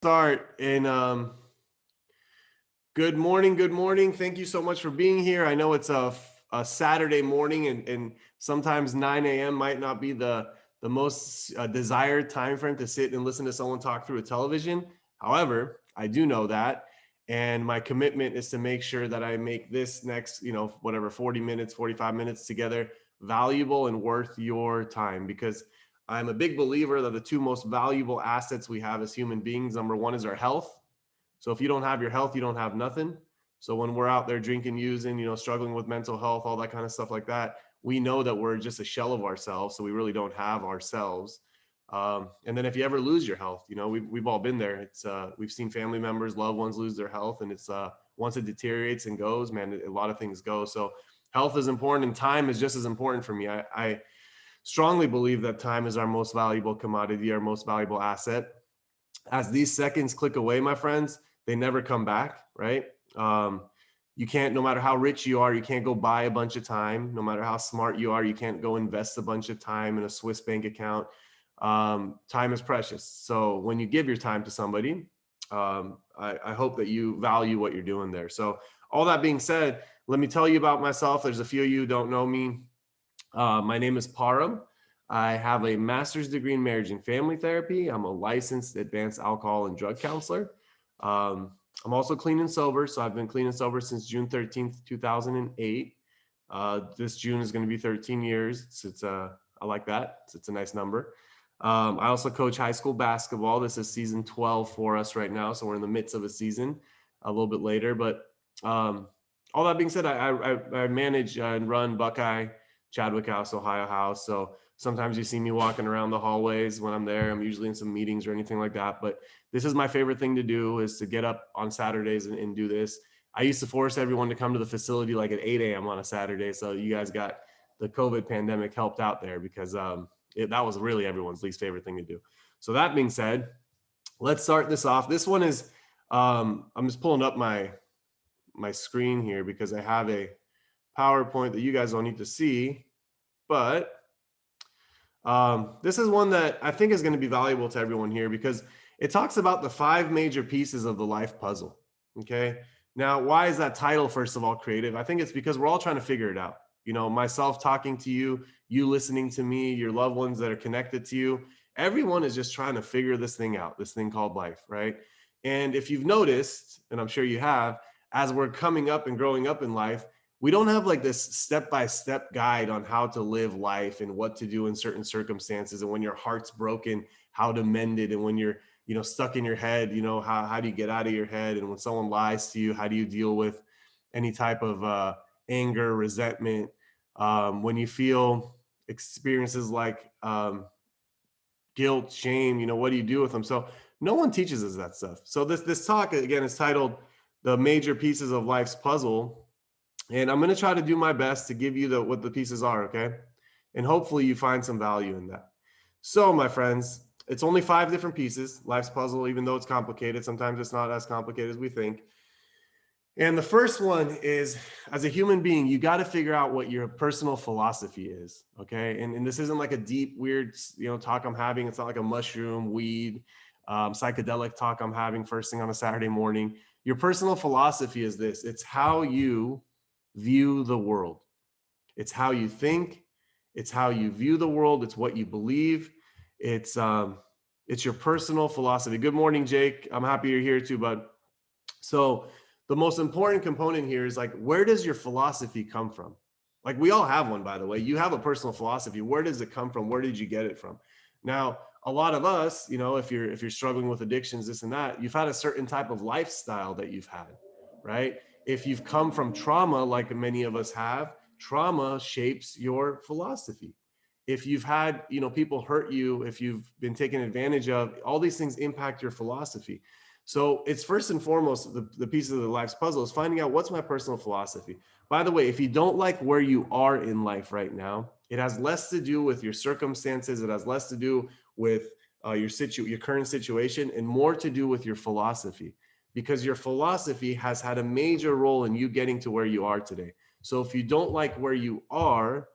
start. And good morning. Good morning. Thank you so much for being here. I know it's a Saturday morning, and sometimes 9 a.m. might not be the most desired time frame to sit and listen to someone talk through a television. However, I do know that. And my commitment is to make sure that I make this next, whatever, 40 minutes, 45 minutes together valuable and worth your time, because I'm a big believer that the two most valuable assets we have as human beings, number one is our health. So if you don't have your health, you don't have nothing. So when we're out there drinking, using, struggling with mental health, all that kind of stuff like that, we know that we're just a shell of ourselves. So we really don't have ourselves. And then if you ever lose your health, we've all been there. We've seen family members, loved ones lose their health, and it's once it deteriorates and goes, man, a lot of things go. So health is important, and time is just as important for me. I strongly believe that time is our most valuable commodity, our most valuable asset. As these seconds click away, my friends, they never come back, right? You can't, no matter how rich you are, you can't go buy a bunch of time. No matter how smart you are, you can't go invest a bunch of time in a Swiss bank account. Time is precious. So when you give your time to somebody, I hope that you value what you're doing there. So all that being said, let me tell you about myself. There's a few of you who don't know me. My name is Param. I have a master's degree in marriage and family therapy. I'm a licensed advanced alcohol and drug counselor. I'm also clean and sober. So I've been clean and sober since June 13th, 2008. This June is going to be 13 years. So I like that. So it's a nice number. I also coach high school basketball. This is season 12 for us right now. So we're in the midst of a season a little bit later. But all that being said, I manage and run Buckeye Chadwick House, Ohio House. So sometimes you see me walking around the hallways when I'm there. I'm usually in some meetings or anything like that. But this is my favorite thing to do, is to get up on Saturdays and do this. I used to force everyone to come to the facility like at 8 a.m. on a Saturday. So you guys got the COVID pandemic helped out there, because that was really everyone's least favorite thing to do. So that being said, let's start this off. This one is, I'm just pulling up my screen here because I have a PowerPoint that you guys don't need to see, but this is one that I think is going to be valuable to everyone here, because it talks about the 5 major pieces of the life puzzle. Okay. Now, why is that title, first of all, creative? I think it's because we're all trying to figure it out. Myself talking to you, you listening to me, your loved ones that are connected to you, everyone is just trying to figure this thing out, this thing called life, right? And if you've noticed, and I'm sure you have, as we're coming up and growing up in life, we don't have like this step-by-step guide on how to live life and what to do in certain circumstances. And when your heart's broken, how to mend it. And when you're, stuck in your head, how do you get out of your head? And when someone lies to you, how do you deal with any type of anger, resentment? When you feel experiences like guilt, shame, what do you do with them? So no one teaches us that stuff. So this talk, again, is titled The Major Pieces of Life's Puzzle. And I'm going to try to do my best to give you what the pieces are, okay? And hopefully you find some value in that. So, my friends, it's only 5 different pieces, life's puzzle, even though it's complicated. Sometimes it's not as complicated as we think. And the first one is, as a human being, you got to figure out what your personal philosophy is, okay? And this isn't like a deep, weird, talk I'm having. It's not like a mushroom, weed, psychedelic talk I'm having first thing on a Saturday morning. Your personal philosophy is this. It's how you view the world. It's how you think. It's how you view the world. It's what you believe. It's your personal philosophy. Good morning, Jake. I'm happy you're here too, bud. So the most important component here is, like, where does your philosophy come from? Like, we all have one, by the way. You have a personal philosophy. Where does it come from? Where did you get it from? Now, a lot of us, if you're struggling with addictions, this and that, you've had a certain type of lifestyle that you've had, right? If you've come from trauma, like many of us have, trauma shapes your philosophy. If you've had, people hurt you, if you've been taken advantage of, all these things impact your philosophy. So it's first and foremost, the pieces of the life's puzzle is finding out, what's my personal philosophy. By the way, if you don't like where you are in life right now, it has less to do with your circumstances. It has less to do with your current situation, and more to do with your philosophy, because your philosophy has had a major role in you getting to where you are today. So if you don't like where you are,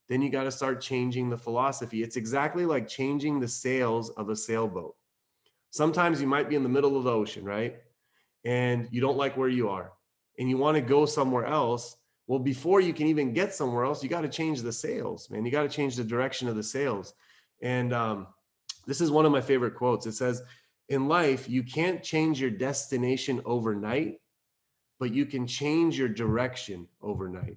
then you got to start changing the philosophy. It's exactly like changing the sails of a sailboat. Sometimes you might be in the middle of the ocean, right? And you don't like where you are and you want to go somewhere else. Well, before you can even get somewhere else, you got to change the sails, man. You got to change the direction of the sails. And this is one of my favorite quotes. It says, in life, you can't change your destination overnight, but you can change your direction overnight.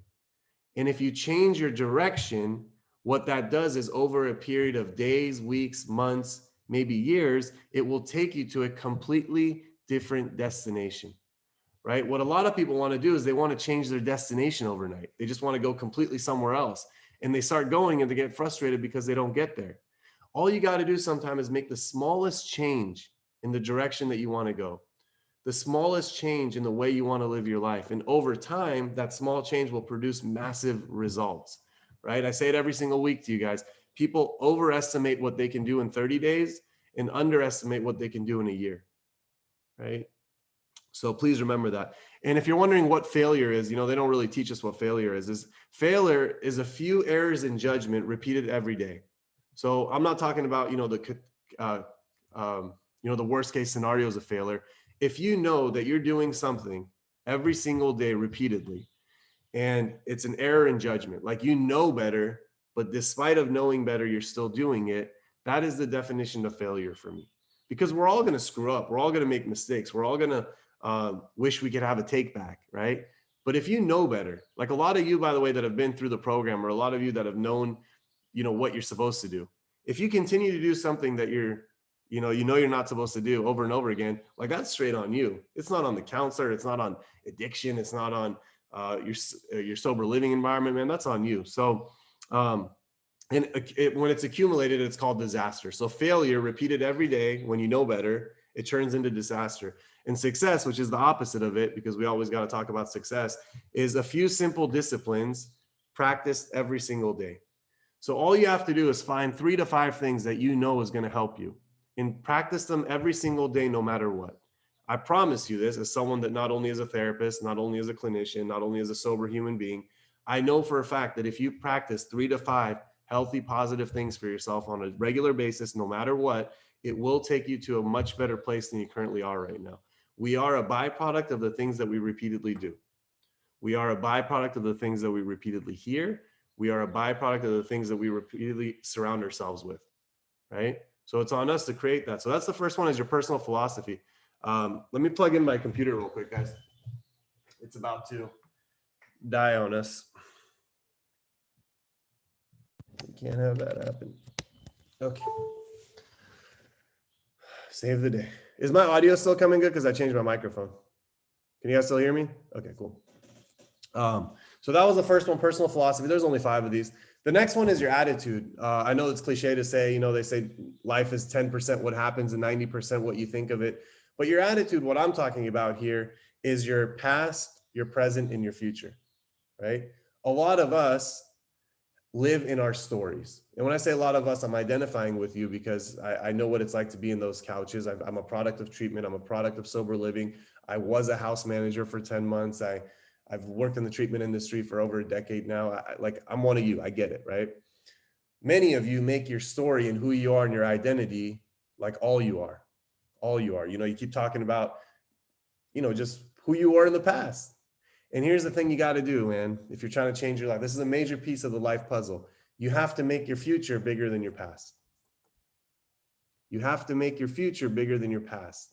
And if you change your direction, what that does is over a period of days, weeks, months, maybe years, it will take you to a completely different destination, right? What a lot of people want to do is they want to change their destination overnight. They just want to go completely somewhere else. And they start going and they get frustrated because they don't get there. All you got to do sometimes is make the smallest change in the direction that you want to go, the smallest change in the way you want to live your life. And over time, that small change will produce massive results, right? I say it every single week to you guys. People overestimate what they can do in 30 days and underestimate what they can do in a year, right? So please remember that. And if you're wondering what failure is, they don't really teach us what failure is failure is a few errors in judgment repeated every day. So I'm not talking about, the worst case scenarios of failure. If you know that you're doing something every single day repeatedly, and it's an error in judgment, like better, but despite of knowing better, you're still doing it, that is the definition of failure for me. Because we're all going to screw up. We're all going to make mistakes. We're all going to wish we could have a take back, right? But if you know better, like a lot of you, by the way, that have been through the program, or a lot of you that have known, what you're supposed to do, if you continue to do something that you're not supposed to do over and over again, that's straight on you. It's not on the counselor. It's not on addiction. It's not on your sober living environment, man. That's on you. So, when it's accumulated, it's called disaster. So failure repeated every day, when you know better, it turns into disaster. And success, which is the opposite of it, because we always got to talk about success, is a few simple disciplines practiced every single day. So all you have to do is find 3 to 5 things that is going to help you, and practice them every single day, no matter what. I promise you this, as someone that not only is a therapist, not only as a clinician, not only as a sober human being, I know for a fact that if you practice 3 to 5 healthy, positive things for yourself on a regular basis, no matter what, it will take you to a much better place than you currently are right now. We are a byproduct of the things that we repeatedly do. We are a byproduct of the things that we repeatedly hear. We are a byproduct of the things that we repeatedly surround ourselves with, right? So it's on us to create that. So that's the first one, is your personal philosophy. Let me plug in my computer real quick, guys. It's about to die on us. We can't have that happen. Okay. Save the day. Is my audio still coming good? Because I changed my microphone. Can you guys still hear me? Okay, cool. So that was the first one, personal philosophy. There's only 5 of these. The next one is your attitude. I know it's cliche to say, they say life is 10% what happens and 90% what you think of it. But your attitude, what I'm talking about here, is your past, your present, and your future, right? A lot of us live in our stories. And when I say a lot of us, I'm identifying with you, because I know what it's like to be in those couches. I'm a product of treatment. I'm a product of sober living. I was a house manager for 10 months. I've worked in the treatment industry for over a decade now. I'm one of you. I get it, right? Many of you make your story and who you are and your identity like all you are. All you are. You keep talking about, just who you were in the past. And here's the thing you got to do, man. If you're trying to change your life, this is a major piece of the life puzzle. You have to make your future bigger than your past. You have to make your future bigger than your past.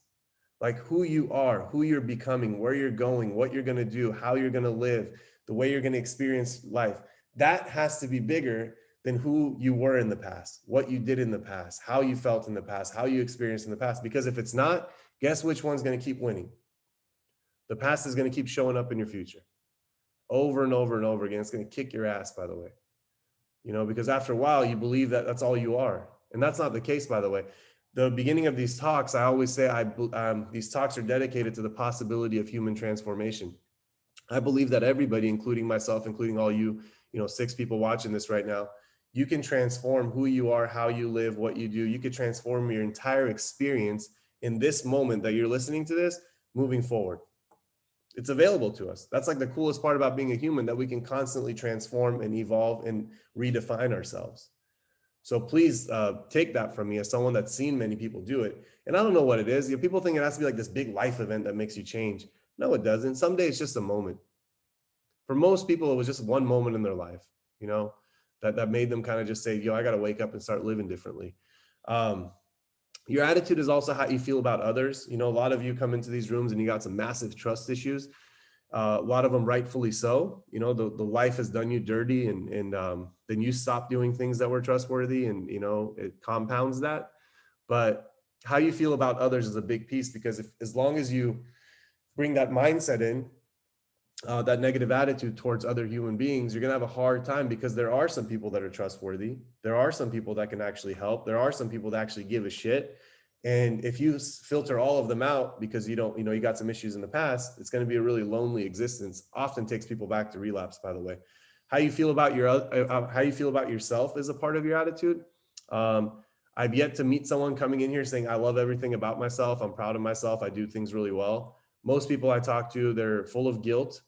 Like who you are, who you're becoming, where you're going, what you're going to do, how you're going to live, the way you're going to experience life. That has to be bigger than who you were in the past, what you did in the past, how you felt in the past, how you experienced in the past. Because if it's not, guess which one's going to keep winning? The past is going to keep showing up in your future over and over and over again. It's going to kick your ass, by the way. Because after a while, you believe that that's all you are. And that's not the case, by the way. The beginning of these talks, I always say these talks are dedicated to the possibility of human transformation. I believe that everybody, including myself, including all you, 6 people watching this right now, you can transform who you are, how you live, what you do. You could transform your entire experience in this moment that you're listening to this, moving forward. It's available to us. That's like the coolest part about being a human, that we can constantly transform and evolve and redefine ourselves. So please take that from me as someone that's seen many people do it. And I don't know what it is. People think it has to be like this big life event that makes you change. No, it doesn't. Someday it's just a moment. For most people, it was just one moment in their life, you know, that made them kind of just say, yo, I got to wake up and start living differently. Um, your attitude is also how you feel about others. A lot of you come into these rooms and you got some massive trust issues. A lot of them rightfully so. The life has done you dirty, and then you stop doing things that were trustworthy, and it compounds that. But how you feel about others is a big piece, because if, as long as you bring that mindset in, that negative attitude towards other human beings, you're going to have a hard time, because there are some people that are trustworthy. There are some people that can actually help. There are some people that actually give a shit. And if you filter all of them out because you don't, you got some issues in the past, it's going to be a really lonely existence. Often takes people back to relapse, by the way. How you feel about how you feel about yourself is a part of your attitude. I've yet to meet someone coming in here saying, I love everything about myself. I'm proud of myself. I do things really well. Most people I talk to, they're full of guilt.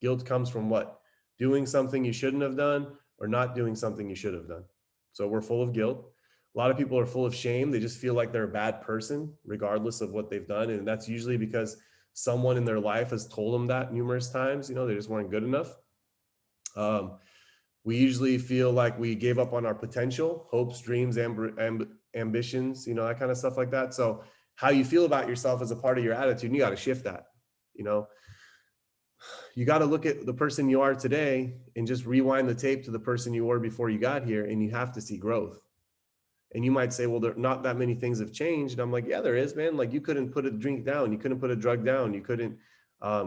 Guilt comes from what? Doing something you shouldn't have done, or not doing something you should have done. So we're full of guilt. A lot of people are full of shame. They just feel like they're a bad person, regardless of what they've done. And that's usually because someone in their life has told them that numerous times. They just weren't good enough. We usually feel like we gave up on our potential, hopes, dreams, ambitions, that kind of stuff like that. So how you feel about yourself is a part of your attitude, and you got to shift that. You got to look at the person you are today and just rewind the tape to the person you were before you got here, and you have to see growth. And you might say, well, there not that many things have changed. And I'm like, yeah, there is, man. Like, you couldn't put a drink down, you couldn't put a drug down, you couldn't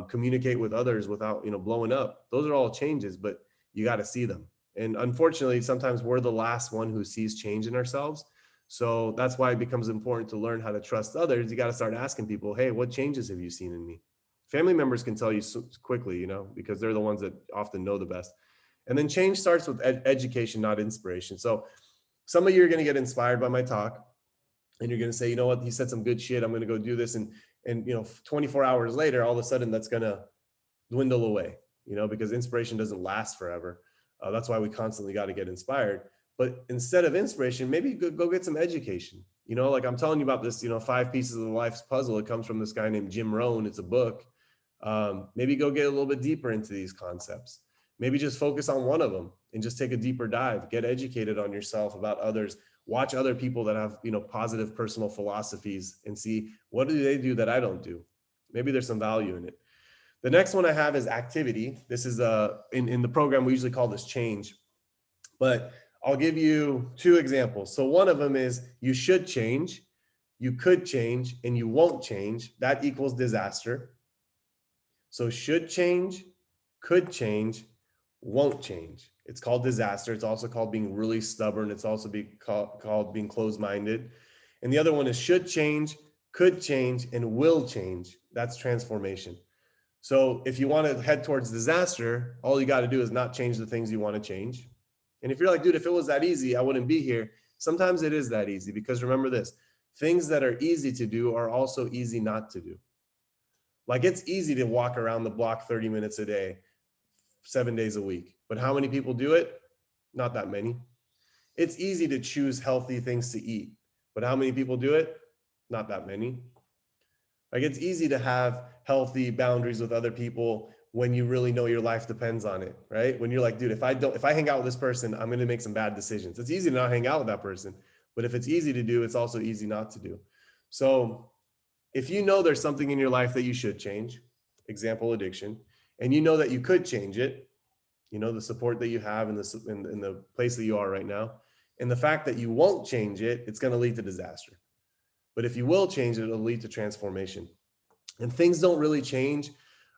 communicate with others without blowing up. Those are all changes, but you got to see them. And unfortunately, sometimes we're the last one who sees change in ourselves. So that's why it becomes important to learn how to trust others. You got to start asking people, hey, what changes have you seen in me? Family members can tell you quickly, because they're the ones that often know the best. And then change starts with education, not inspiration. So some of you are going to get inspired by my talk, and you're going to say, you know what, he said some good shit, I'm going to go do this. And 24 hours later, all of a sudden that's going to dwindle away, because inspiration doesn't last forever. That's why we constantly got to get inspired. But instead of inspiration, maybe go get some education. Like I'm telling you about this, 5 pieces of the life's puzzle. It comes from this guy named Jim Rohn. It's a book. Maybe go get a little bit deeper into these concepts. Maybe just focus on one of them and just take a deeper dive. Get educated on yourself, about others. Watch other people that have positive personal philosophies, and see, what do they do that I don't do. Maybe there's some value in it. The next one I have is activity. This is in the program we usually call this change, but I'll give you 2 examples. So one of them is, you should change, you could change, and you won't change. That equals disaster. So should change, could change, won't change. It's called disaster. It's also called being really stubborn. It's also called being closed-minded. And the other one is should change, could change, and will change. That's transformation. So if you want to head towards disaster, all you got to do is not change the things you want to change. And if you're like, dude, if it was that easy, I wouldn't be here. Sometimes it is that easy, because remember this, things that are easy to do are also easy not to do. Like, it's easy to walk around the block 30 minutes a day, 7 days a week. But how many people do it? Not that many. It's easy to choose healthy things to eat. But how many people do it? Not that many. Like, it's easy to have healthy boundaries with other people when you really know your life depends on it, right? When you're like, dude, if I hang out with this person, I'm going to make some bad decisions. It's easy to not hang out with that person. But if it's easy to do, it's also easy not to do. So if you know there's something in your life that you should change, example, addiction, and you know that you could change it, the support that you have in the place that you are right now, and the fact that you won't change it, it's going to lead to disaster. But if you will change it, it'll lead to transformation. And things don't really change.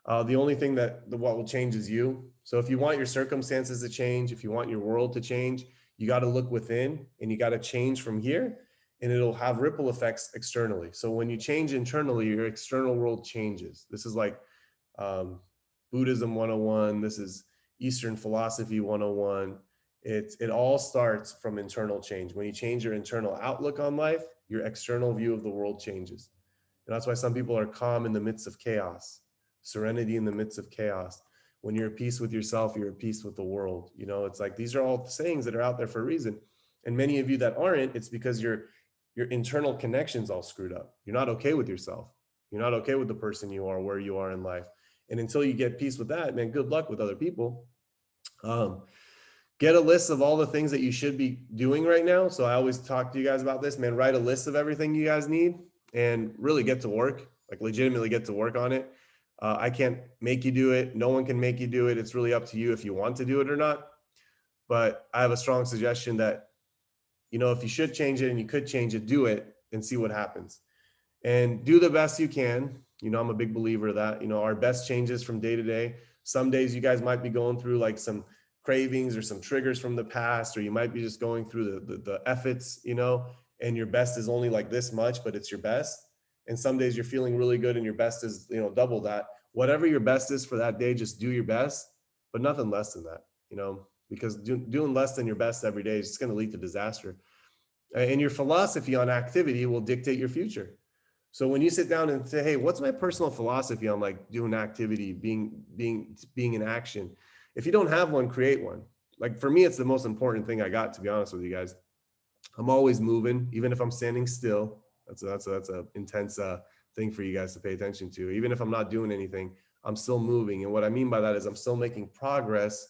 The only thing what will change is you. So if you want your circumstances to change, if you want your world to change, you got to look within, and you got to change from here, and it'll have ripple effects externally. So when you change internally, your external world changes. This is like Buddhism 101. This is Eastern philosophy 101. It all starts from internal change. When you change your internal outlook on life, your external view of the world changes. And that's why some people are calm in the midst of chaos, serenity in the midst of chaos. When you're at peace with yourself, you're at peace with the world. It's like, these are all sayings that are out there for a reason. And many of you that aren't, it's because your internal connections all screwed up. You're not okay with yourself. You're not okay with the person you are, where you are in life. And until you get peace with that, man, good luck with other people. Um, get a list of all the things that you should be doing right now. So I always talk to you guys about this, man. Write a list of everything you guys need and really get to work, like legitimately get to work on it. I can't make you do it. No one can make you do it. It's really up to you if you want to do it or not. But I have a strong suggestion that, if you should change it and you could change it, do it and see what happens. And do the best you can. I'm a big believer of that. Our best changes from day to day. Some days you guys might be going through like some cravings or some triggers from the past, or you might be just going through the efforts, and your best is only like this much, but it's your best. And some days you're feeling really good and your best is, double that. Whatever your best is for that day, just do your best, but nothing less than that, because doing less than your best every day is just going to lead to disaster. And your philosophy on activity will dictate your future. So when you sit down and say, hey, what's my personal philosophy on like doing activity, being in action? If you don't have one, create one. Like for me, it's the most important thing I got, to be honest with you guys. I'm always moving, even if I'm standing still. That's a intense thing for you guys to pay attention to. Even if I'm not doing anything, I'm still moving. And what I mean by that is I'm still making progress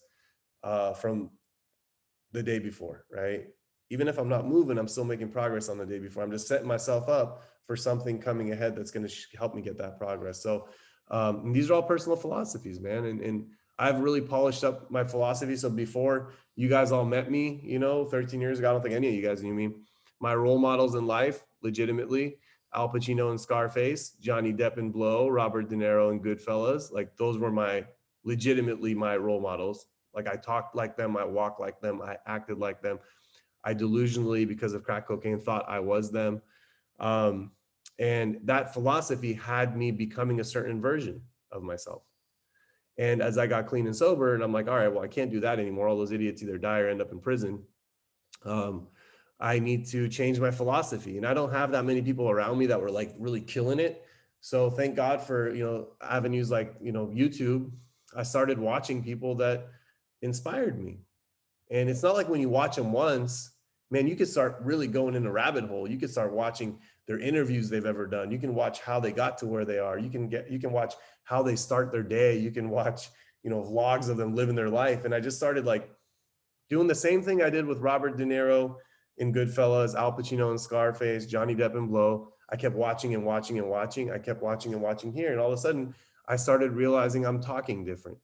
from the day before, right? Even if I'm not moving, I'm still making progress on the day before. I'm just setting myself up for something coming ahead that's going to help me get that progress. So these are all personal philosophies, man. And I've really polished up my philosophy. So before you guys all met me, 13 years ago, I don't think any of you guys knew me. My role models in life, legitimately, Al Pacino and Scarface, Johnny Depp and Blow, Robert De Niro and Goodfellas. Like those were legitimately my role models. Like I talked like them, I walked like them, I acted like them. I delusionally, because of crack cocaine, thought I was them. And that philosophy had me becoming a certain version of myself. And as I got clean and sober, and I'm like, all right, well, I can't do that anymore. All those idiots either die or end up in prison. I need to change my philosophy. And I don't have that many people around me that were like really killing it. So thank God for, avenues like, YouTube. I started watching people that inspired me. And it's not like when you watch them once, man, you could start really going in a rabbit hole. You could start watching their interviews they've ever done. You can watch how they got to where they are. You can watch how they start their day. You can watch, vlogs of them living their life. And I just started like doing the same thing I did with Robert De Niro in Goodfellas, Al Pacino in Scarface, Johnny Depp in Blow. I kept watching and watching and watching. I kept watching and watching here. And all of a sudden I started realizing I'm talking different.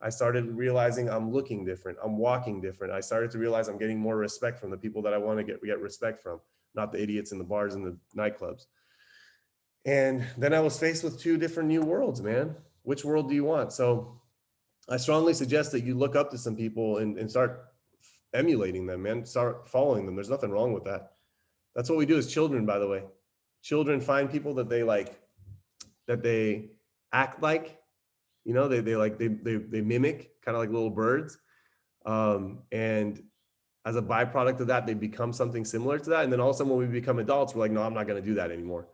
I started realizing I'm looking different. I'm walking different. I started to realize I'm getting more respect from the people that I want to get respect from, not the idiots in the bars and the nightclubs. And then I was faced with two different new worlds, man. Which world do you want? So I strongly suggest that you look up to some people and start emulating them, man. Start following them. There's nothing wrong with that. That's what we do as children, by the way. Children find people that they like, that they act like, they mimic, kind of like little birds. And as a byproduct of that, they become something similar to that. And then all of a sudden when we become adults, we're like, no, I'm not going to do that anymore.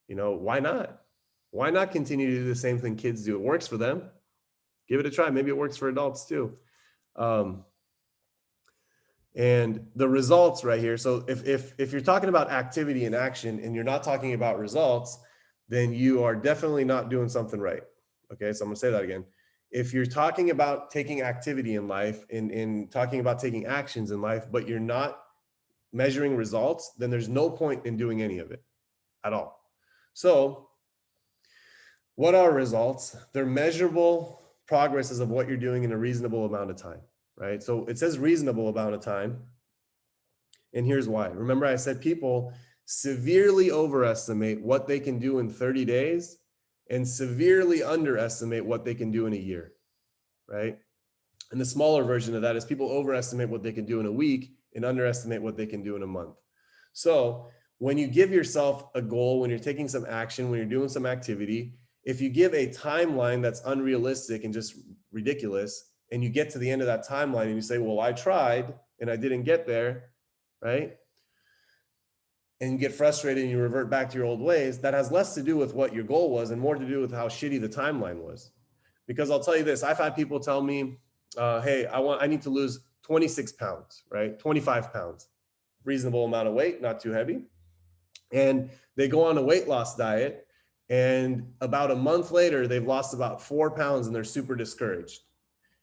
Why not? Why not continue to do the same thing kids do? It works for them. Give it a try. Maybe it works for adults too. And the results right here. So if you're talking about activity and action and you're not talking about results, then you are definitely not doing something right. Okay, so I'm gonna say that again. If you're talking about taking activity in life and talking about taking actions in life, but you're not measuring results, then there's no point in doing any of it at all. So what are results? They're measurable progresses of what you're doing in a reasonable amount of time, right? So it says reasonable amount of time. And here's why. Remember, I said people severely overestimate what they can do in 30 days and severely underestimate what they can do in a year, right? And the smaller version of that is people overestimate what they can do in a week and underestimate what they can do in a month. So when you give yourself a goal, when you're taking some action, when you're doing some activity, if you give a timeline that's unrealistic and just ridiculous, and you get to the end of that timeline and you say, well, I tried and I didn't get there, right? And you get frustrated and you revert back to your old ways, that has less to do with what your goal was and more to do with how shitty the timeline was. Because I'll tell you this, I've had people tell me, hey, I need to lose 26 pounds, right? 25 pounds, reasonable amount of weight, not too heavy. And they go on a weight loss diet. And about a month later, they've lost about 4 pounds and they're super discouraged.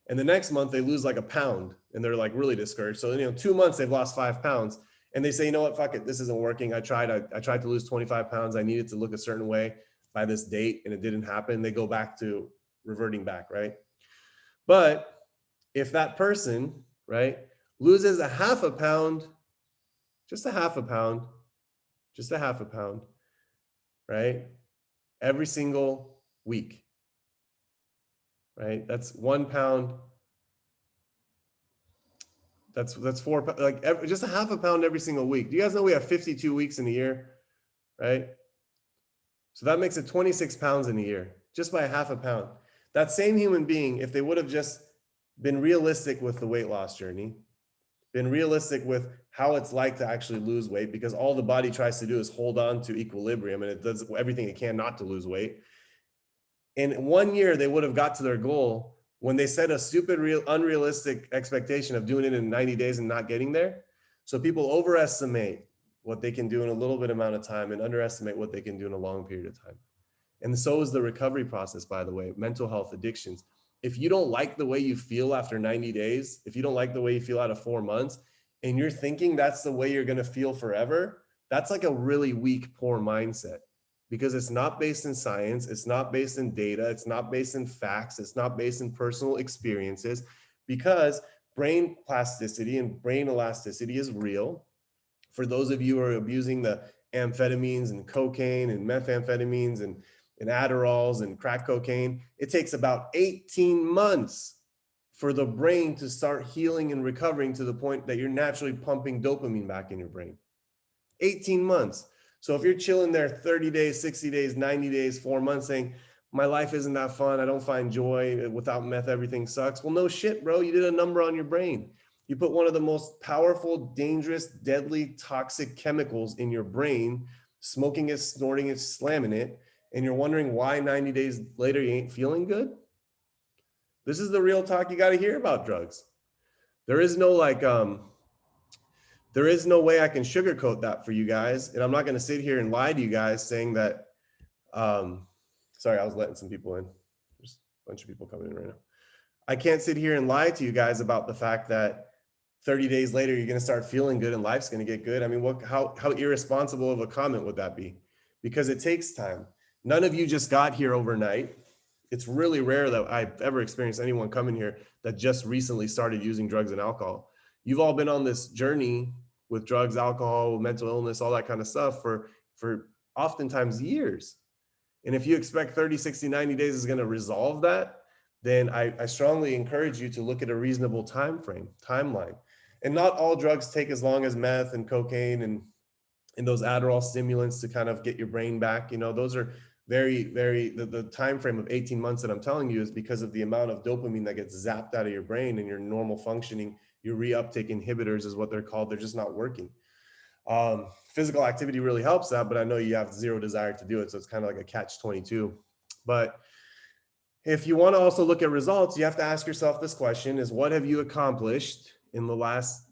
And the next month they lose like a pound and they're like really discouraged. So, 2 months they've lost 5 pounds and they say, you know what, fuck it. This isn't working. I tried to lose 25 pounds. I needed to look a certain way by this date and it didn't happen. They go back to reverting back. Right. But if that person, right, loses a half a pound, just a half a pound, just a half a pound, right, every single week, right, that's 1 pound. That's 4, like just a half a pound every single week. Do you guys know we have 52 weeks in a year, right? So that makes it 26 pounds in a year, just by a half a pound. That same human being, if they would have just been realistic with the weight loss journey, been realistic with how it's like to actually lose weight, because all the body tries to do is hold on to equilibrium and it does everything it can not to lose weight. In 1 year, they would have got to their goal when they set a stupid, unrealistic expectation of doing it in 90 days and not getting there. So people overestimate what they can do in a little bit amount of time and underestimate what they can do in a long period of time. And so is the recovery process, by the way, mental health, addictions. If you don't like the way you feel after 90 days, if you don't like the way you feel out of 4 months, and you're thinking that's the way you're going to feel forever, that's like a really weak, poor mindset, because it's not based in science. It's not based in data. It's not based in facts. It's not based in personal experiences, because brain plasticity and brain elasticity is real. For those of you who are abusing the amphetamines and cocaine and methamphetamines and Adderalls and crack cocaine, it takes about 18 months for the brain to start healing and recovering to the point that you're naturally pumping dopamine back in your brain. 18 months. So if you're chilling there 30 days, 60 days, 90 days, 4 months saying, my life isn't that fun, I don't find joy, without meth, everything sucks. Well, no shit, bro. You did a number on your brain. You put one of the most powerful, dangerous, deadly, toxic chemicals in your brain, smoking it, snorting it, slamming it, and you're wondering why 90 days later you ain't feeling good? This is the real talk you got to hear about drugs. There is no there is no way I can sugarcoat that for you guys. And I'm not going to sit here and lie to you guys saying that, sorry, I was letting some people in. There's a bunch of people coming in right now. I can't sit here and lie to you guys about the fact that 30 days later, you're going to start feeling good and life's going to get good. I mean, how irresponsible of a comment would that be? Because it takes time. None of you just got here overnight. It's really rare that I've ever experienced anyone coming here that just recently started using drugs and alcohol. You've all been on this journey with drugs, alcohol, mental illness, all that kind of stuff for oftentimes years. And if you expect 30, 60, 90 days is going to resolve that, then I strongly encourage you to look at a reasonable timeline. And not all drugs take as long as meth and cocaine and those Adderall stimulants to kind of get your brain back. Those are very, very, the time frame of 18 months that I'm telling you is because of the amount of dopamine that gets zapped out of your brain, and your normal functioning, your reuptake inhibitors is what they're called. They're just not working. Physical activity really helps that, but I know you have zero desire to do it. So it's kind of like a catch-22. But if you want to also look at results, you have to ask yourself this question: is what have you accomplished in the last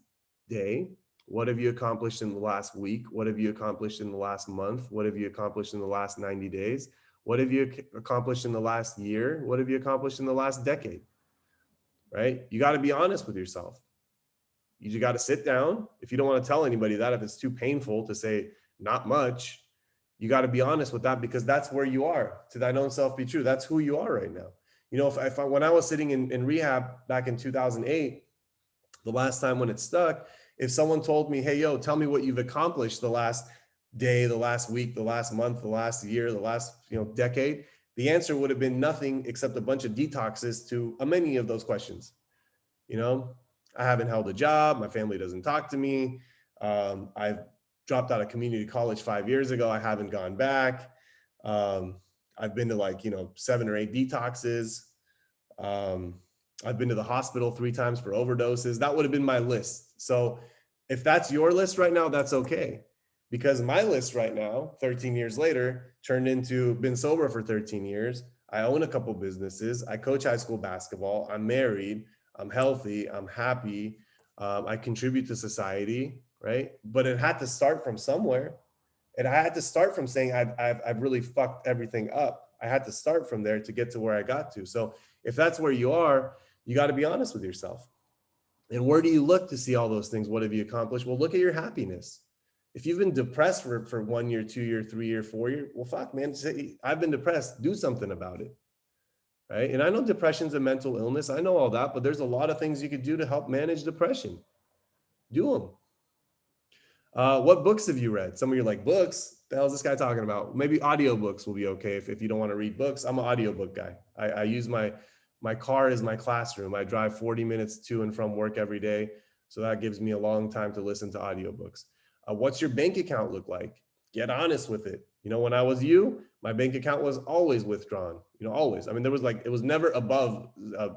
day? What have you accomplished in the last week? What have you accomplished in the last month? What have you accomplished in the last 90 days? What have you accomplished in the last year? What have you accomplished in the last decade? Right? You got to be honest with yourself. You got to sit down. If you don't want to tell anybody that, if it's too painful to say not much, you got to be honest with that, because that's where you are. To thine own self be true. That's who you are right now. If when I was sitting in rehab back in 2008, the last time when it stuck, if someone told me, hey, yo, tell me what you've accomplished the last day, the last week, the last month, the last year, the last decade, the answer would have been nothing except a bunch of detoxes to many of those questions. I haven't held a job. My family doesn't talk to me. I've dropped out of community college 5 years ago. I haven't gone back. I've been to 7 or 8 detoxes. I've been to the hospital 3 times for overdoses. That would have been my list. So if that's your list right now, that's okay. Because my list right now, 13 years later, turned into been sober for 13 years. I own a couple businesses. I coach high school basketball. I'm married. I'm healthy. I'm happy. I contribute to society, right? But it had to start from somewhere. And I had to start from saying I've really fucked everything up. I had to start from there to get to where I got to. So if that's where you are, you got to be honest with yourself. And where do you look to see all those things? What have you accomplished? Well, look at your happiness. If you've been depressed for 1 year, 2 year, 3 year, 4 year, well, fuck, man, say, I've been depressed. Do something about it, right? And I know depression's a mental illness. I know all that, but there's a lot of things you could do to help manage depression. Do them. What books have you read? Some of you are like, books? The hell is this guy talking about? Maybe audiobooks will be okay if you don't want to read books. I'm an audiobook guy. I use my car as my classroom. I drive 40 minutes to and from work every day. So that gives me a long time to listen to audiobooks. What's your bank account look like? Get honest with it. You know, when I was you, my bank account was always withdrawn, you know, always. I mean, it was never above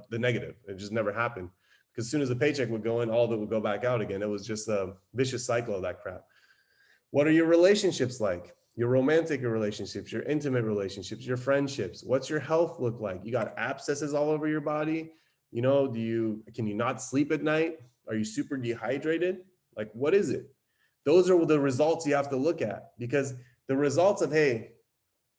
the negative. It just never happened. Because as soon as the paycheck would go in, all of it would go back out again. It was just a vicious cycle of that crap. What are your relationships like? Your romantic relationships, your intimate relationships, your friendships. What's your health look like? You got abscesses all over your body. You know, can you not sleep at night? Are you super dehydrated? Like, what is it? Those are the results you have to look at, because the results of, hey,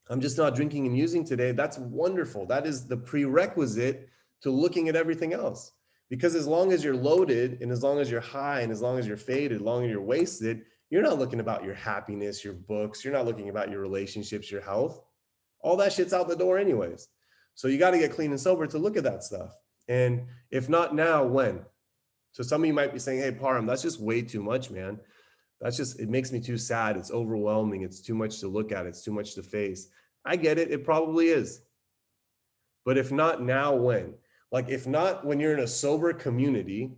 I'm just not drinking and using today, that's wonderful. That is the prerequisite to looking at everything else. Because as long as you're loaded and as long as you're high and as long as you're faded, as long as you're wasted, you're not looking about your happiness, your books. You're not looking about your relationships, your health. All that shit's out the door anyways. So you got to get clean and sober to look at that stuff. And if not now, when? So some of you might be saying, hey, Parham, that's just way too much, man. It makes me too sad. It's overwhelming. It's too much to look at. It's too much to face. I get it. It probably is. But if not now, when? Like, if not when you're in a sober community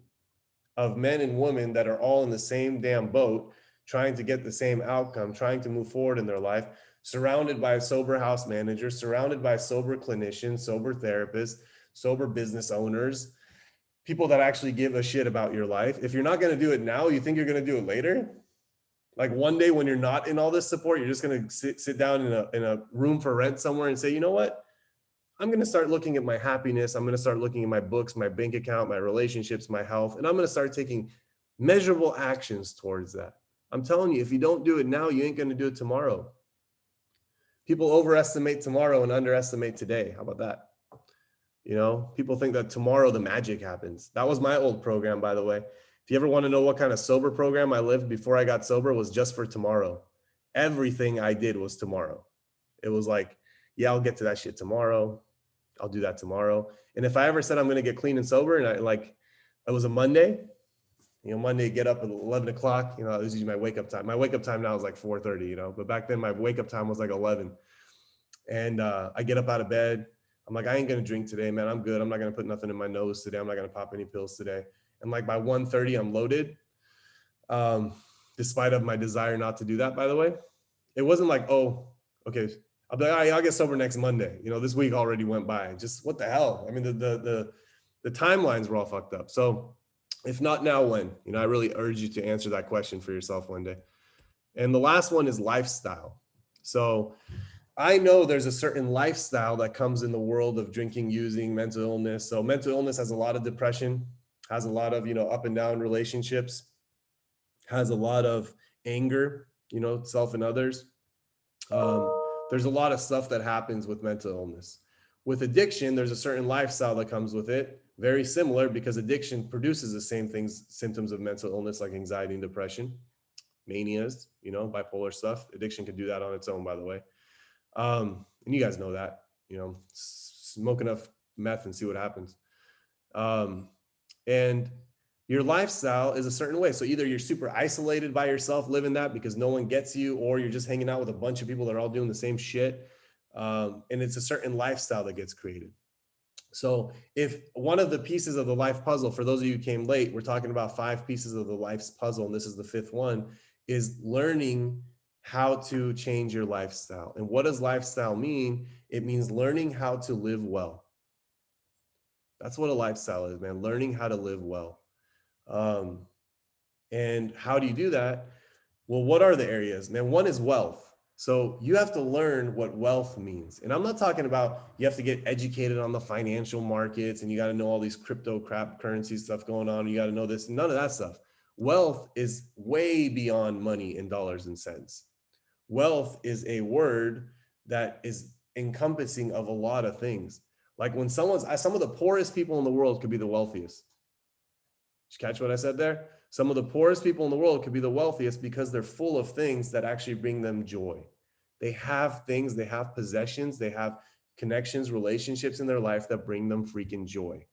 of men and women that are all in the same damn boat, trying to get the same outcome, trying to move forward in their life, surrounded by a sober house manager, surrounded by sober clinicians, sober therapists, sober business owners, people that actually give a shit about your life. If you're not going to do it now, you think you're going to do it later? Like one day when you're not in all this support, you're just going to sit down in a room for rent somewhere and say, you know what? I'm going to start looking at my happiness. I'm going to start looking at my books, my bank account, my relationships, my health, and I'm going to start taking measurable actions towards that. I'm telling you, if you don't do it now, you ain't going to do it tomorrow. People overestimate tomorrow and underestimate today. How about that? You know, people think that tomorrow the magic happens. That was my old program, by the way. If you ever want to know what kind of sober program I lived before I got sober, it was just for tomorrow. Everything I did was tomorrow. It was like, yeah, I'll get to that shit tomorrow. I'll do that tomorrow. And if I ever said I'm going to get clean and sober, and it was a Monday, you know, Monday, get up at 11 o'clock, you know, this is my wake up time. My wake up time now is like 4:30, you know, but back then my wake up time was like 11. And I get up out of bed. I'm like, I ain't going to drink today, man. I'm good. I'm not going to put nothing in my nose today. I'm not going to pop any pills today. And like by 1:30, I'm loaded. Despite of my desire not to do that, by the way. It wasn't like, oh, okay, I'll be like, all right, I'll get sober next Monday. You know, this week already went by. Just what the hell? I mean, the timelines were all fucked up. So if not now, when? You know, I really urge you to answer that question for yourself one day. And the last one is lifestyle. So I know there's a certain lifestyle that comes in the world of drinking, using, mental illness. So mental illness has a lot of depression, has a lot of, you know, up and down relationships, has a lot of anger, you know, self and others. There's a lot of stuff that happens with mental illness. With addiction, there's a certain lifestyle that comes with it, very similar, because addiction produces the same things, symptoms of mental illness like anxiety and depression, manias, you know, bipolar stuff. Addiction can do that on its own, by the way. And you guys know that, you know, smoke enough meth and see what happens. And your lifestyle is a certain way. So either you're super isolated by yourself, living that because no one gets you, or you're just hanging out with a bunch of people that are all doing the same shit. And it's a certain lifestyle that gets created. So if one of the pieces of the life puzzle, for those of you who came late, we're talking about 5 pieces of the life's puzzle, and this is the 5th one, is learning how to change your lifestyle. And what does lifestyle mean? It means learning how to live well. That's what a lifestyle is, man. Learning how to live well. And how do you do that? Well, what are the areas? Man, one is wealth. So you have to learn what wealth means. And I'm not talking about you have to get educated on the financial markets and you got to know all these crypto crap currency stuff going on. You got to know this, none of that stuff. Wealth is way beyond money in dollars and cents. Wealth is a word that is encompassing of a lot of things. Like when some of the poorest people in the world could be the wealthiest. Did you catch what I said there? Some of the poorest people in the world could be the wealthiest because they're full of things that actually bring them joy. They have things, they have possessions, they have connections, relationships in their life that bring them freaking joy,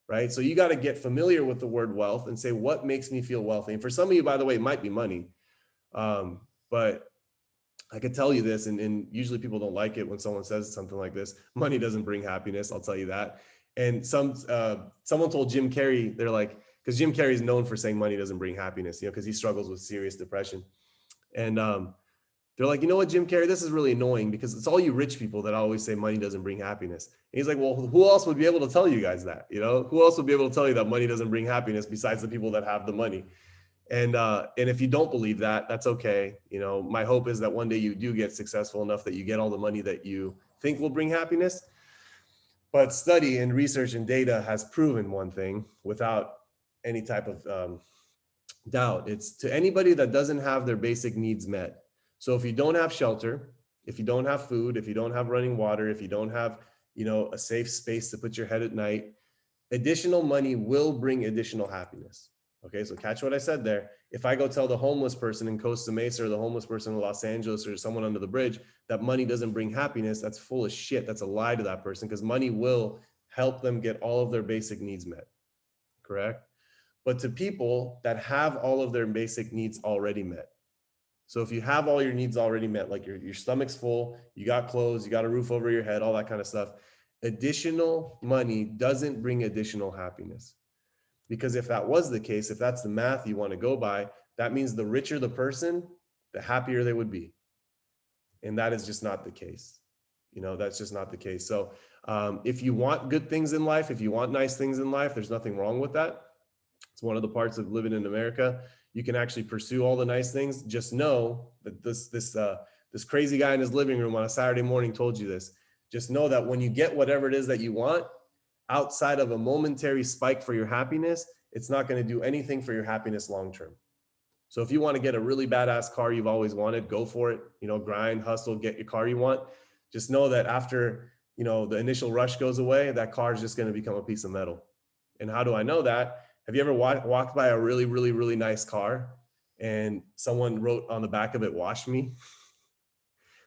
right? So you got to get familiar with the word wealth and say, what makes me feel wealthy? And for some of you, by the way, it might be money. But I could tell you this, and usually people don't like it when someone says something like this. Money doesn't bring happiness. I'll tell you that. And someone told Jim Carrey, they're like, because Jim Carrey is known for saying money doesn't bring happiness, because he struggles with serious depression. And they're like, you know what, Jim Carrey, this is really annoying because it's all you rich people that always say money doesn't bring happiness. And he's like, well, who else would be able to tell you guys that? Who else would be able to tell you that money doesn't bring happiness besides the people that have the money? And if you don't believe that, that's okay. My hope is that one day you do get successful enough that you get all the money that you think will bring happiness. But study and research and data has proven one thing without any type of doubt. It's to anybody that doesn't have their basic needs met. So if you don't have shelter, if you don't have food, if you don't have running water, if you don't have, a safe space to put your head at night, additional money will bring additional happiness. Okay, so catch what I said there. If I go tell the homeless person in Costa Mesa or the homeless person in Los Angeles or someone under the bridge that money doesn't bring happiness, that's full of shit. That's a lie to that person because money will help them get all of their basic needs met. Correct? But to people that have all of their basic needs already met. So if you have all your needs already met, like your stomach's full, you got clothes, you got a roof over your head, all that kind of stuff, additional money doesn't bring additional happiness. Because if that was the case, if that's the math you want to go by, that means the richer the person, the happier they would be. And that is just not the case. That's just not the case. So if you want good things in life, if you want nice things in life, there's nothing wrong with that. It's one of the parts of living in America. You can actually pursue all the nice things. Just know that this crazy guy in his living room on a Saturday morning told you this. Just know that when you get whatever it is that you want, outside of a momentary spike for your happiness, it's not going to do anything for your happiness long term. So if you want to get a really badass car you've always wanted, go for it. Grind, hustle, get your car you want. Just know that after the initial rush goes away, that car is just going to become a piece of metal. And how do I know that? Have you ever walked by a really, really, really nice car and someone wrote on the back of it, "Wash me"?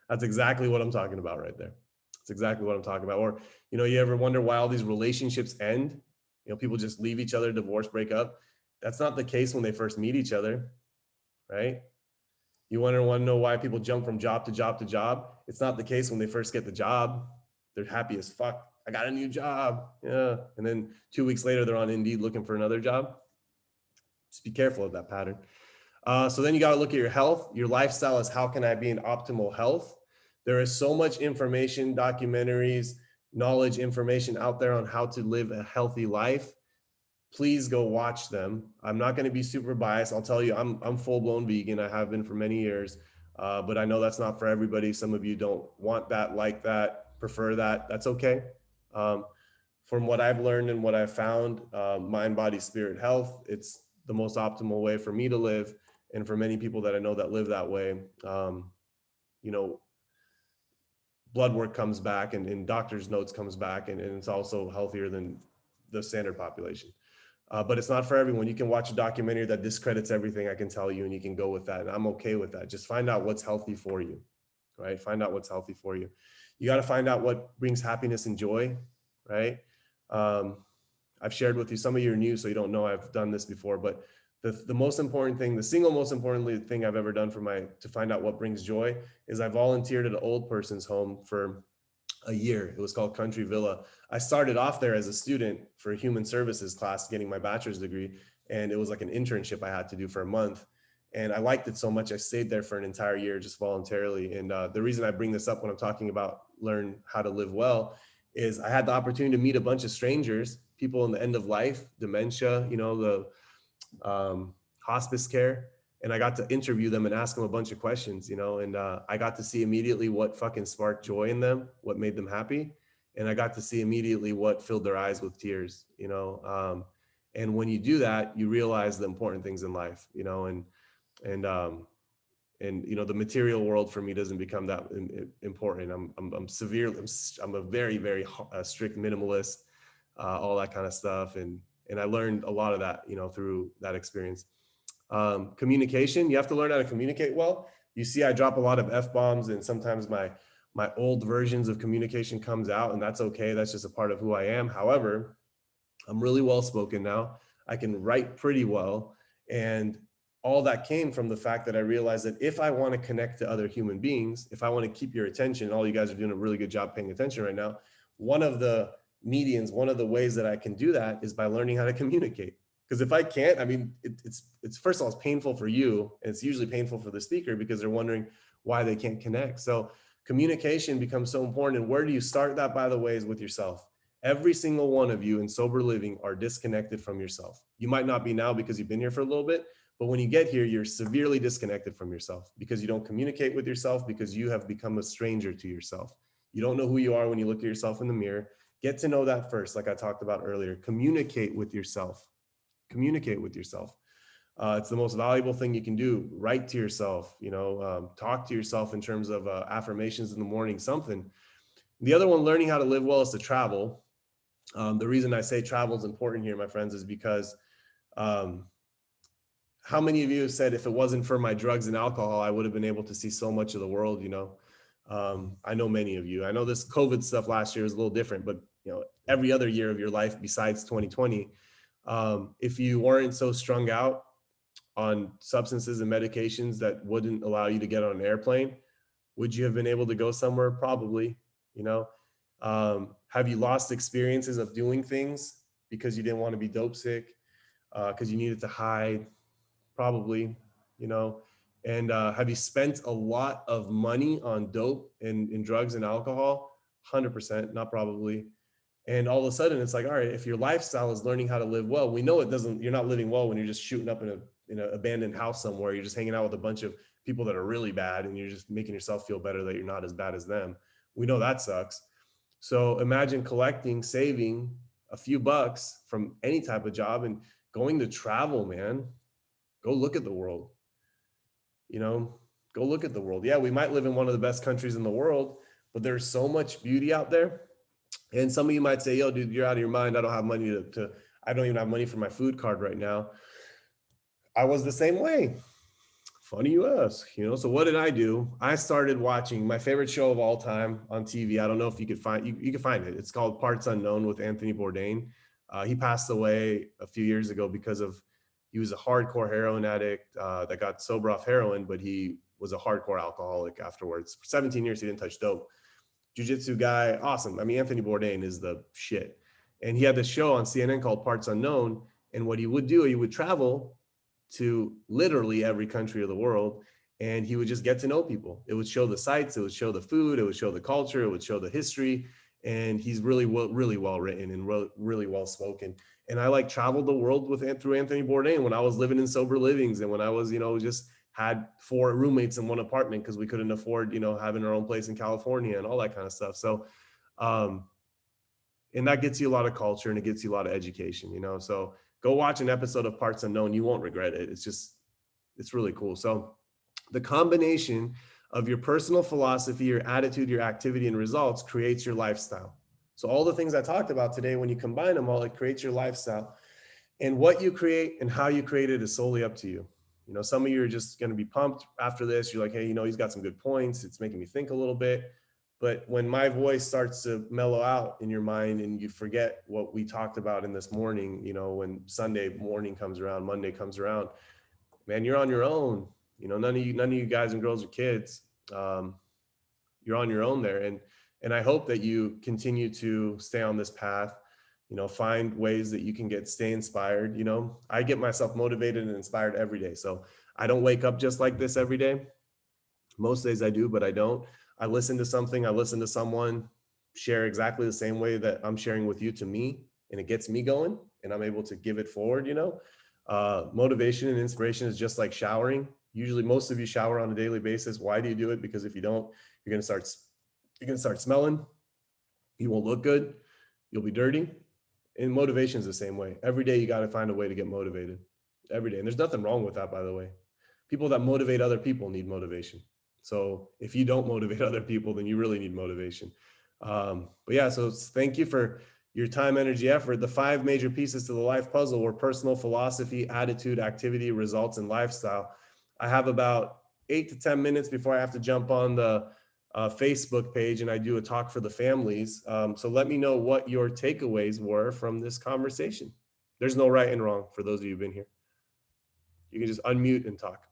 That's exactly what I'm talking about right there. That's exactly what I'm talking about. Or, you ever wonder why all these relationships end? People just leave each other, divorce, break up. That's not the case when they first meet each other, right? You want to know why people jump from job to job to job? It's not the case when they first get the job. They're happy as fuck. I got a new job. Yeah. And then 2 weeks later, they're on Indeed looking for another job. Just be careful of that pattern. So then you got to look at your health. Your lifestyle is how can I be in optimal health? There is so much information, documentaries, knowledge, information out there on how to live a healthy life. Please go watch them. I'm not going to be super biased. I'll tell you, I'm full blown vegan. I have been for many years, but I know that's not for everybody. Some of you don't want that, like that, prefer that. That's okay. From what I've learned and what I've found, mind, body, spirit, health, it's the most optimal way for me to live. And for many people that I know that live that way, blood work comes back and doctor's notes comes back and it's also healthier than the standard population. But it's not for everyone. You can watch a documentary that discredits everything, I can tell you, and you can go with that. And I'm okay with that. Just find out what's healthy for you, right? Find out what's healthy for you. You got to find out what brings happiness and joy, right? I've shared with you, some of you are new, so you don't know I've done this before, but the most important thing, the single most important thing I've ever done to find out what brings joy is I volunteered at an old person's home for a year. It was called Country Villa. I started off there as a student for a human services class, getting my bachelor's degree. And it was like an internship I had to do for a month. And I liked it so much, I stayed there for an entire year just voluntarily. And the reason I bring this up when I'm talking about learn how to live well is I had the opportunity to meet a bunch of strangers, people in the end of life, dementia, the hospice care. and I got to interview them and ask them a bunch of questions, and I got to see immediately what fucking sparked joy in them, what made them happy. And I got to see immediately what filled their eyes with tears. And when you do that, you realize the important things in life, and, the material world for me doesn't become that important. I'm severely, I'm a very, very strict minimalist, all that kind of stuff. And I learned a lot of that, through that experience. Communication, you have to learn how to communicate well. You see, I drop a lot of F-bombs, and sometimes my old versions of communication comes out, and that's okay. That's just a part of who I am. However, I'm really well spoken now. I can write pretty well. And all that came from the fact that I realized that if I want to connect to other human beings, if I want to keep your attention, all you guys are doing a really good job paying attention right now. One of the medians, one of the ways that I can do that is by learning how to communicate. Because if I can't, I mean, it's first of all, it's painful for you, and it's usually painful for the speaker because they're wondering why they can't connect. So communication becomes so important. And where do you start that, by the way, is with yourself. Every single one of you in sober living are disconnected from yourself. You might not be now because you've been here for a little bit, but when you get here, you're severely disconnected from yourself because you don't communicate with yourself, because you have become a stranger to yourself. You don't know who you are when you look at yourself in the mirror. Get to know that first, like I talked about earlier. Communicate with yourself. Communicate with yourself. It's the most valuable thing you can do. Write to yourself, talk to yourself in terms of affirmations in the morning, something. The other one, learning how to live well, is to travel. The reason I say travel is important here, my friends, is because um, how many of you have said, if it wasn't for my drugs and alcohol, I would have been able to see so much of the world. I know many of you. I know this COVID stuff last year is a little different, but every other year of your life besides 2020, if you weren't so strung out on substances and medications that wouldn't allow you to get on an airplane, would you have been able to go somewhere? Probably. you know have you lost experiences of doing things because you didn't want to be dope sick, because you needed to hide? Probably. you know and have you spent a lot of money on dope and drugs and alcohol? 100%, not probably. And all of a sudden it's like, all right, if your lifestyle is learning how to live well, we know it doesn't, you're not living well when you're just shooting up in an abandoned house somewhere. You're just hanging out with a bunch of people that are really bad, and you're just making yourself feel better that you're not as bad as them. We know that sucks. So imagine collecting, saving a few bucks from any type of job and going to travel, man. Go look at the world. you know Go look at the world. Yeah, we might live in one of the best countries in the world, but there's so much beauty out there. And some of you might say, yo, dude, you're out of your mind. I don't have money to I don't even have money for my food card right now. I was the same way. Funny you ask. So what did I do? I started watching my favorite show of all time on TV. I don't know if you could find, you can find it. It's called Parts Unknown with Anthony Bourdain. He passed away a few years ago because he was a hardcore heroin addict that got sober off heroin, but he was a hardcore alcoholic afterwards. For 17 years, he didn't touch dope. Jiu-jitsu guy, awesome. I mean, Anthony Bourdain is the shit. And he had this show on CNN called Parts Unknown. And what he would do, he would travel to literally every country of the world, and he would just get to know people. It would show the sights, it would show the food, it would show the culture, it would show the history. And he's really well written and really well spoken. And I traveled the world through Anthony Bourdain when I was living in sober livings, and when I was, just had 4 roommates in one apartment because we couldn't afford, having our own place in California and all that kind of stuff. So, and that gets you a lot of culture, and it gets you a lot of education, so go watch an episode of Parts Unknown. You won't regret it. It's really cool. So the combination of your personal philosophy, your attitude, your activity, and results creates your lifestyle. So all the things I talked about today, when you combine them all, it creates your lifestyle. And what you create and how you create it is solely up to you. Some of you are just going to be pumped after this. You're like, hey, he's got some good points. It's making me think a little bit. But when my voice starts to mellow out in your mind and you forget what we talked about in this morning, when Sunday morning comes around, Monday comes around, man, you're on your own. None of you guys and girls are kids. You're on your own there. And I hope that you continue to stay on this path, find ways that you can stay inspired. I get myself motivated and inspired every day. So I don't wake up just like this every day. Most days I do, but I don't. I listen to something, I listen to someone share exactly the same way that I'm sharing with you to me, and it gets me going, and I'm able to give it forward. Motivation and inspiration is just like showering. Usually most of you shower on a daily basis. Why do you do it? Because if you don't, you're going to start smelling. You won't look good. You'll be dirty. And motivation is the same way. Every day you got to find a way to get motivated. Every day. And there's nothing wrong with that, by the way. People that motivate other people need motivation. So if you don't motivate other people, then you really need motivation. But yeah, so thank you for your time, energy, effort. The 5 major pieces to the life puzzle were personal, philosophy, attitude, activity, results, and lifestyle. I have about 8 to 10 minutes before I have to jump on the Facebook page and I do a talk for the families. So let me know what your takeaways were from this conversation. There's no right and wrong for those of you who've been here. You can just unmute and talk.